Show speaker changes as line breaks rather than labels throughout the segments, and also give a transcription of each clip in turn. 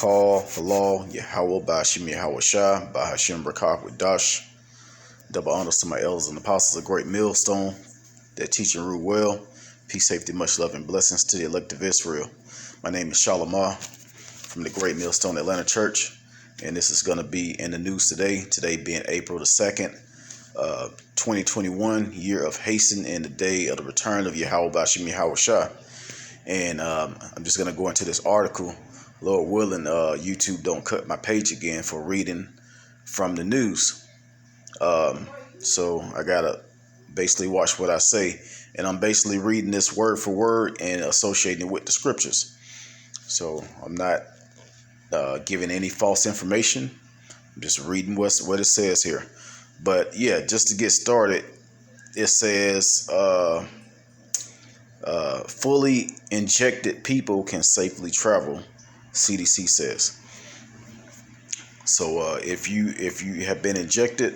Call, Halal, Yahweh, Bashim, Yahweh Shah, Bahashim Brakak with Dash. Double honors to my elders and apostles, a great millstone that teach and rule well. Peace, safety, much love, and blessings to the elect of Israel. My name is Shalimar from the Great Millstone Atlanta Church, and this is going to be in the news today. Today being April the 2nd, 2021, Year of Hasting, and the day of the return of Yahweh Bashim Yahweh Shah. And I'm just going to go into this article. Lord willing, YouTube don't cut my page again for reading from the news. So I got to basically watch what I say. And I'm basically reading this word for word and associating it with the scriptures. So I'm not giving any false information. I'm just reading what it says here. But yeah, just to get started, it says fully injected people can safely travel, CDC says. So if you have been injected,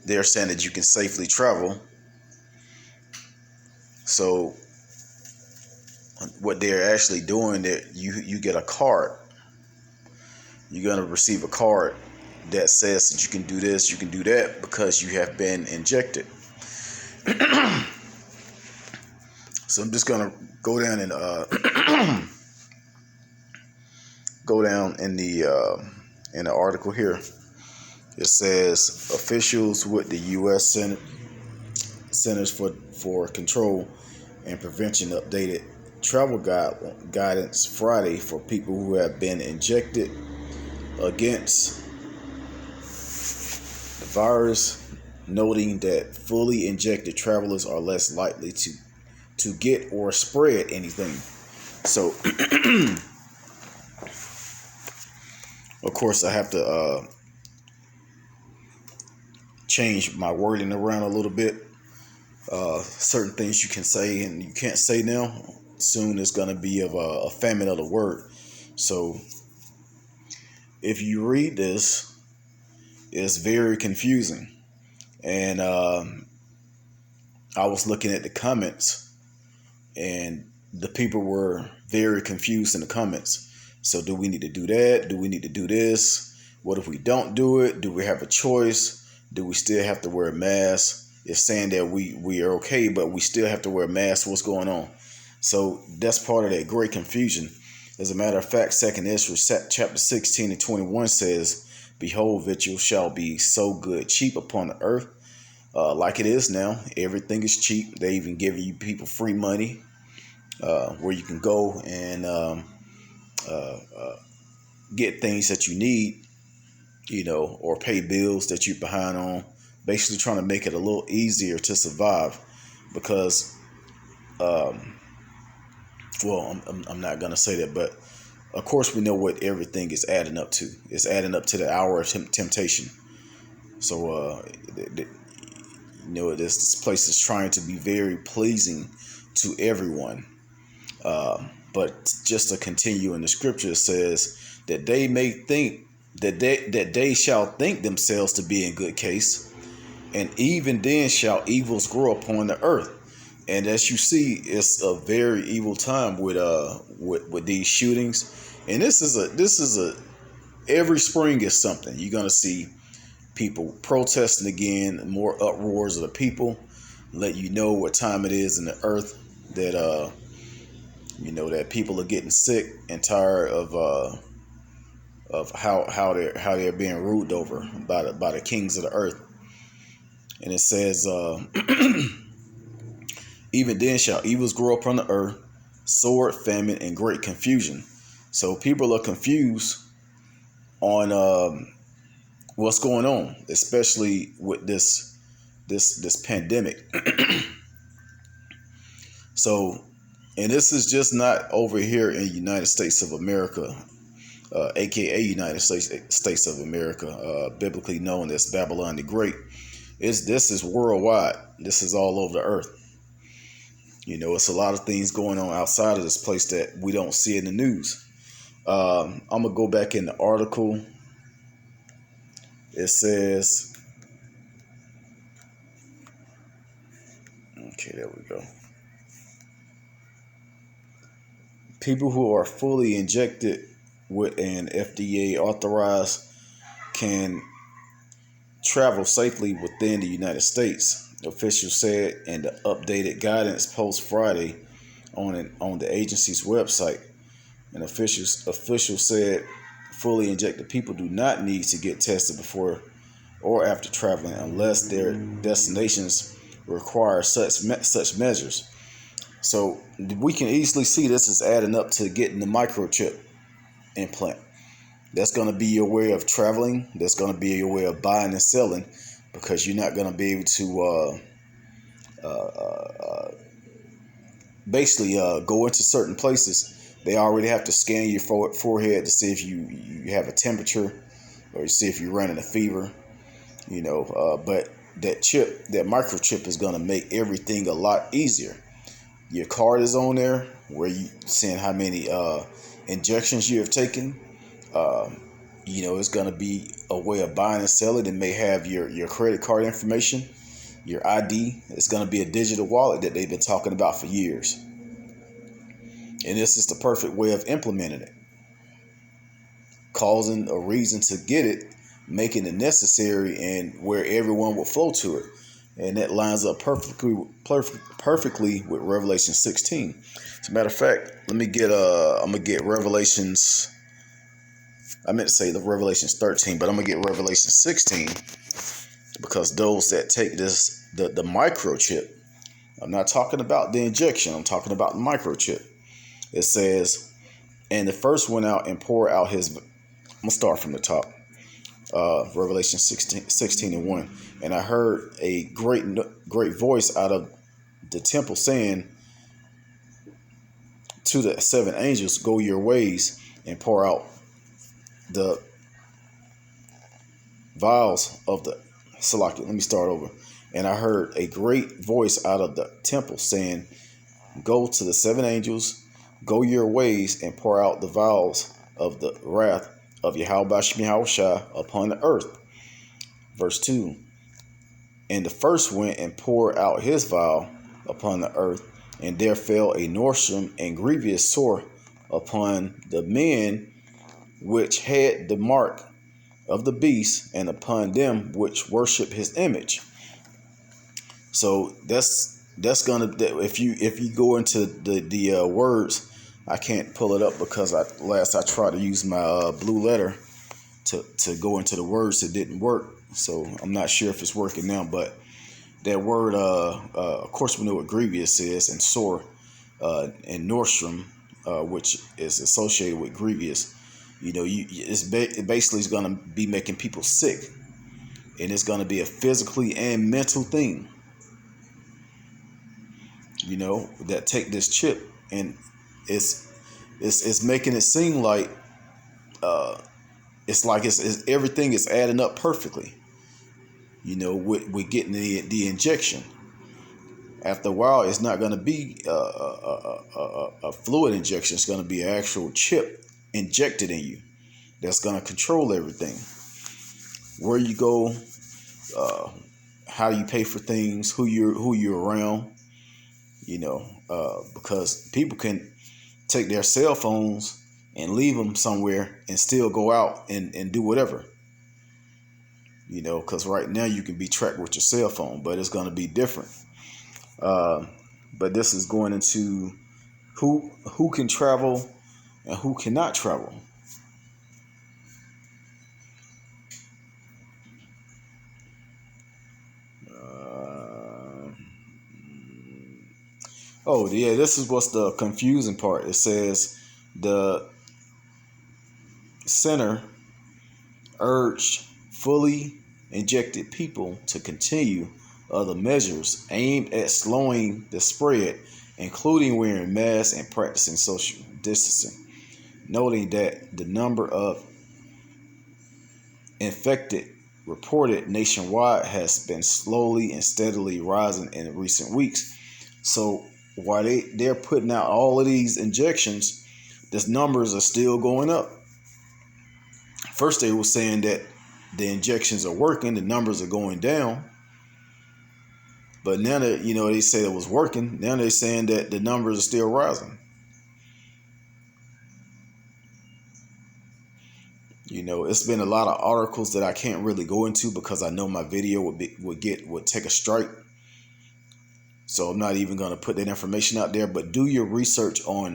they're saying that you can safely travel. So what they're actually doing, that you get a card. You're gonna receive a card that says that you can do this, you can do that, because you have been injected. So I'm just gonna go down and go down in the article here. It says officials with the U.S. Centers for Control and Prevention updated travel guidance Friday for people who have been injected against the virus, noting that fully injected travelers are less likely to get or spread anything. So, of course, I have to change my wording around a little bit. Certain things you can say and you can't say now. Soon it's going to be of a famine of the word. So if you read this, it's very confusing. And I was looking at the comments, and the people were very confused in the comments. So do we need to do that? Do we need to do this? What if we don't do it? Do we have a choice? Do we still have to wear a mask? It's saying that we are okay, but we still have to wear a mask. What's going on? So that's part of that great confusion. As a matter of fact, 2nd Ezra chapter 16 and 21 says, "Behold, victual shall be so good, cheap upon the earth, like it is now. Everything is cheap. They even give you people free money, where you can go and get things that you need, or pay bills that you're behind on. Basically trying to make it a little easier to survive, because, I'm not going to say that, but of course we know what everything is adding up to. It's adding up to the hour of temptation. So, this place is trying to be very pleasing to everyone. But just to continue in the scripture, it says that they may think that they shall think themselves to be in good case, and even then shall evils grow upon the earth. And as you see, it's a very evil time with these shootings. And this is a every spring is something. You're gonna see people protesting again, more uproars of the people, let you know what time it is in the earth, that that people are getting sick and tired of how they're being ruled over by the kings of the earth. And it says, even then shall evils grow upon the earth, sword, famine, and great confusion. So people are confused on what's going on, especially with this pandemic. So, and this is just not over here in the United States of America, aka United States of America, biblically known as Babylon the Great. This is worldwide. This is all over the earth. It's a lot of things going on outside of this place that we don't see in the news. I'm gonna go back in the article. It says, okay, there we go. people who are fully injected with an FDA authorized can travel safely within the United States, officials said in the updated guidance post Friday on the agency's website. An official said fully injected people do not need to get tested before or after traveling unless their destinations require such measures. So we can easily see this is adding up to getting the microchip implant. That's going to be your way of traveling. That's going to be your way of buying and selling, because you're not going to be able to basically go into certain places. They already have to scan your forehead to see if you have a temperature or see if you're running a fever. But that microchip is going to make everything a lot easier. Your card is on there where you seeing how many injections you have taken. It's going to be a way of buying and selling. It may have your credit card information, your ID. It's going to be a digital wallet that they've been talking about for years. And this is the perfect way of implementing it, causing a reason to get it, making it necessary, and where everyone will flow to it. And that lines up perfectly with Revelation 16. As a matter of fact, I'm gonna get Revelations. I meant to say the Revelations 13, but I'm gonna get Revelation 16, because those that take the microchip, I'm not talking about the injection, I'm talking about the microchip. It says, and the first went out and poured out his. I'm gonna start from the top. Revelation 16:1, and I heard a great voice out of the temple saying to the seven angels, "Go your ways and pour out the vials of the Salaki." Let me start over. And I heard a great voice out of the temple saying, "Go to the seven angels, go your ways and pour out the vials of the wrath of Yahweh Shai upon the earth." Verse 2. And the first went and poured out his vial upon the earth, and there fell a noisome and grievous sore upon the men which had the mark of the beast, and upon them which worship his image. So that's gonna, if you go into the words, I can't pull it up because I tried to use my blue letter to go into the words. It didn't work, so I'm not sure if it's working now. But that word, of course, we know what grievous is, and sore, and noisome, which is associated with grievous. It basically is going to be making people sick, and it's going to be a physically and mental thing. That take this chip, and it's making it seem like it's everything is adding up perfectly. With getting the injection. After a while, it's not going to be a fluid injection. It's going to be an actual chip injected in you that's going to control everything. Where you go, how you pay for things, who you're around. Because people can take their cell phones and leave them somewhere and still go out and do whatever. Because right now you can be tracked with your cell phone, but it's going to be different. But this is going into who can travel and who cannot travel. Oh yeah, this is what's the confusing part. It says the center urged fully injected people to continue other measures aimed at slowing the spread, including wearing masks and practicing social distancing, noting that the number of infected reported nationwide has been slowly and steadily rising in recent weeks. So while they're putting out all of these injections, the numbers are still going up. First they were saying that the injections are working, the numbers are going down. But now that, they say it was working, now they're saying that the numbers are still rising. It's been a lot of articles that I can't really go into because I know my video would take a strike. So I'm not even going to put that information out there. But do your research on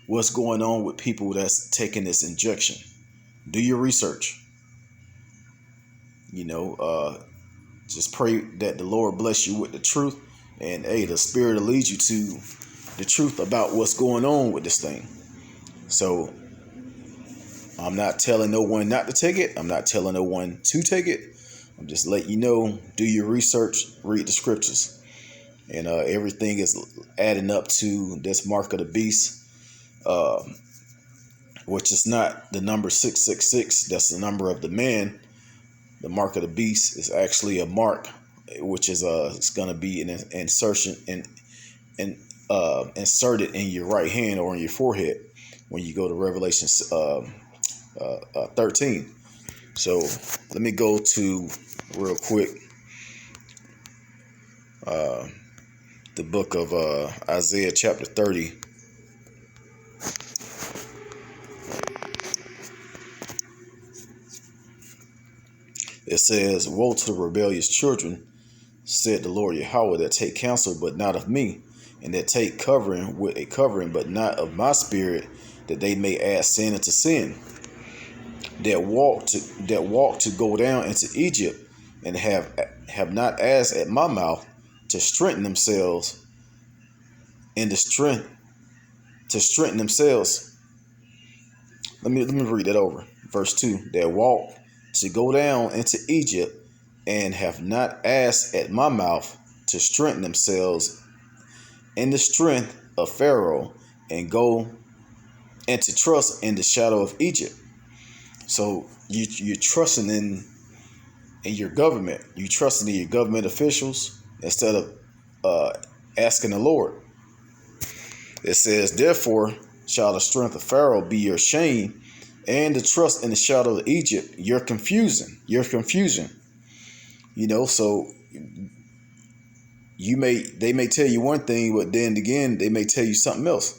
what's going on with people that's taking this injection. Do your research. Just pray that the Lord bless you with the truth, and the Spirit will lead you to the truth about what's going on with this thing. So I'm not telling no one not to take it. I'm not telling no one to take it. I'm just letting you know, do your research, read the scriptures. And everything is adding up to this mark of the beast, which is not the number 666. That's the number of the man. The mark of the beast is actually a mark, which is it's going to be an insertion and inserted in your right hand or in your forehead when you go to Revelation 13. So let me go to real quick the book of Isaiah chapter 30. It says, "Woe to the rebellious children, said the Lord Yahweh, that take counsel, but not of me, and that take covering with a covering, but not of my spirit, that they may add sin into sin. That walk to go down into Egypt, and have not asked at my mouth to strengthen themselves to strengthen themselves." Let me read that over. Verse 2. That walk to go down into Egypt, and have not asked at my mouth to strengthen themselves in the strength of Pharaoh, and go and to trust in the shadow of Egypt. So you're trusting in your government. You trusting in your government officials instead of asking the Lord. It says, "Therefore shall the strength of Pharaoh be your shame, and the trust in the shadow of Egypt your confusion." So they may tell you one thing, but then again they may tell you something else.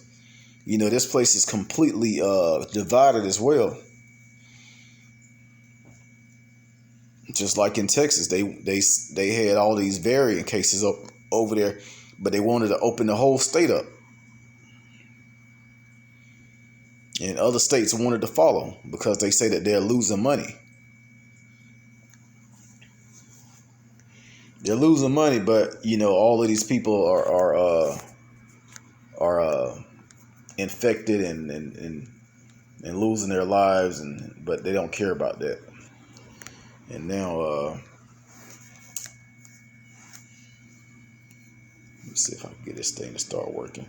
This place is completely divided as well. Just like in Texas, they had all these variant cases up over there, but they wanted to open the whole state up. And other states wanted to follow because they say that they're losing money. They're losing money, but all of these people are infected and losing their lives, but they don't care about that. And now let's see if I can get this thing to start working.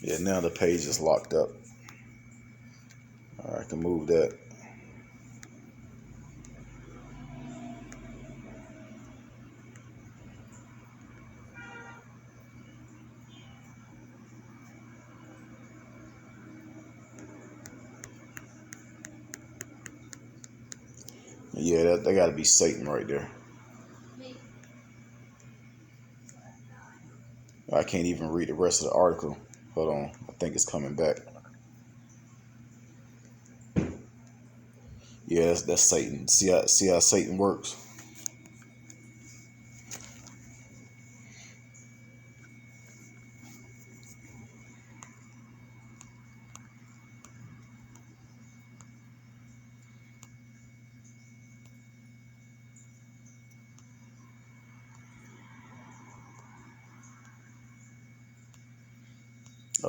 Yeah, now the page is locked up. All right, I can move that. Yeah, that got to be Satan right there. I can't even read the rest of the article. Hold on, I think it's coming back. Yeah, that's Satan. See how Satan works.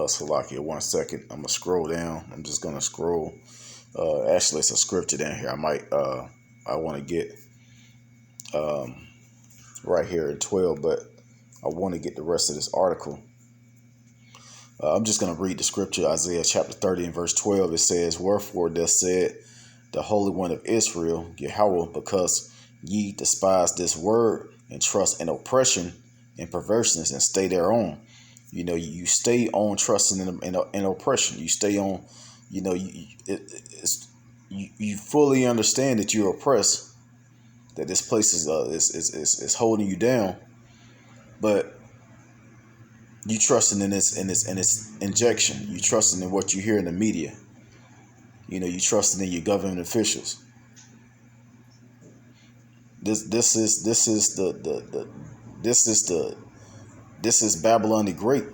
Salakia, 1 second. I'm gonna scroll down. I'm just gonna scroll. Actually, it's a scripture down here. I want to get right here in 12, but I want to get the rest of this article. I'm just gonna read the scripture, Isaiah chapter 30 and verse 12. It says, "Wherefore thus said the Holy One of Israel, Yahweh, because ye despise this word, and trust in oppression and perverseness, and stay thereon." You stay on trusting in oppression. You stay on, you fully understand that you're oppressed, that this place is holding you down, but You trusting in this injection. You trusting in what you hear in the media. You trusting in your government officials. This is Babylon the Great,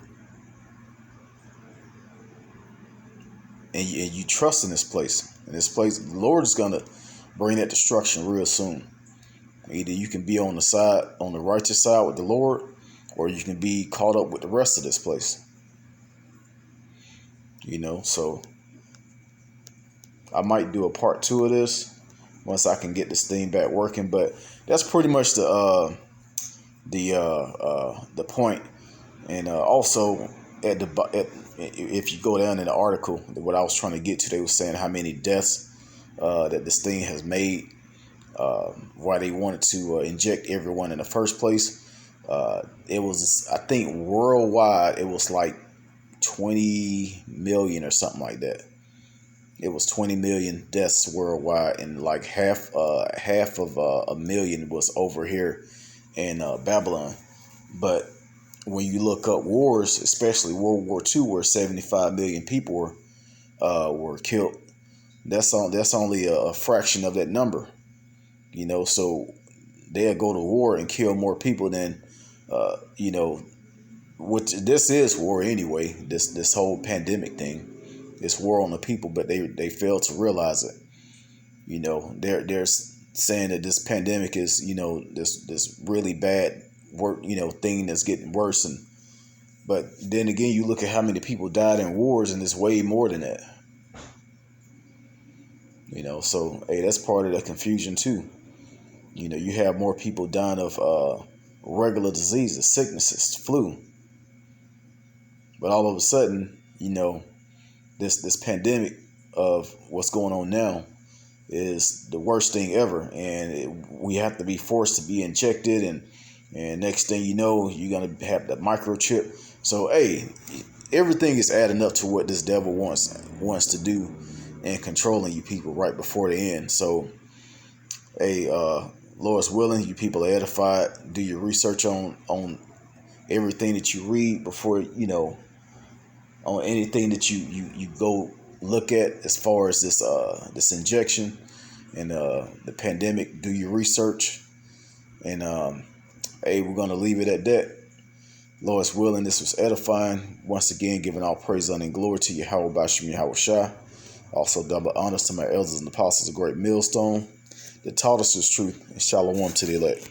and you trust in this place. In this place, the Lord is gonna bring that destruction real soon. Either you can be on the righteous side with the Lord, or you can be caught up with the rest of this place. So I might do a part 2 of this once I can get this thing back working. But that's pretty much the point. And also if you go down in the article, what I was trying to get to, they were saying how many deaths that this thing has made. Why they wanted to inject everyone in the first place. It was, I think, worldwide, it was like 20 million or something like that. It was 20 million deaths worldwide, and like half of a million was over here in Babylon. But when you look up wars, especially World War II, where 75 million people were killed, that's only a fraction of that number. So they'll go to war and kill more people than which this is war anyway. This whole pandemic thing, it's war on the people, but they fail to realize it. They're saying that this pandemic is this really bad work thing that's getting worse, but then again, you look at how many people died in wars, and it's way more than that. So hey, that's part of the confusion too. You have more people dying of regular diseases, sicknesses, flu. But all of a sudden, this pandemic of what's going on now is the worst thing ever. And we have to be forced to be injected. And next thing you know, you're going to have the microchip. So, hey, everything is adding up to what this devil wants to do and controlling you people right before the end. So, hey, Lord's willing, you people are edified. Do your research on everything that you read before, on anything that you go look at as far as this injection and the pandemic. Do your research. And hey, we're going to leave it at that. Lord's willing, this was edifying. Once again, giving all praise, honor, and glory to Yahweh Bashim Yahweh Shai. Also, double honors to my elders and apostles, a great millstone that taught us this truth, and shalom to the elect.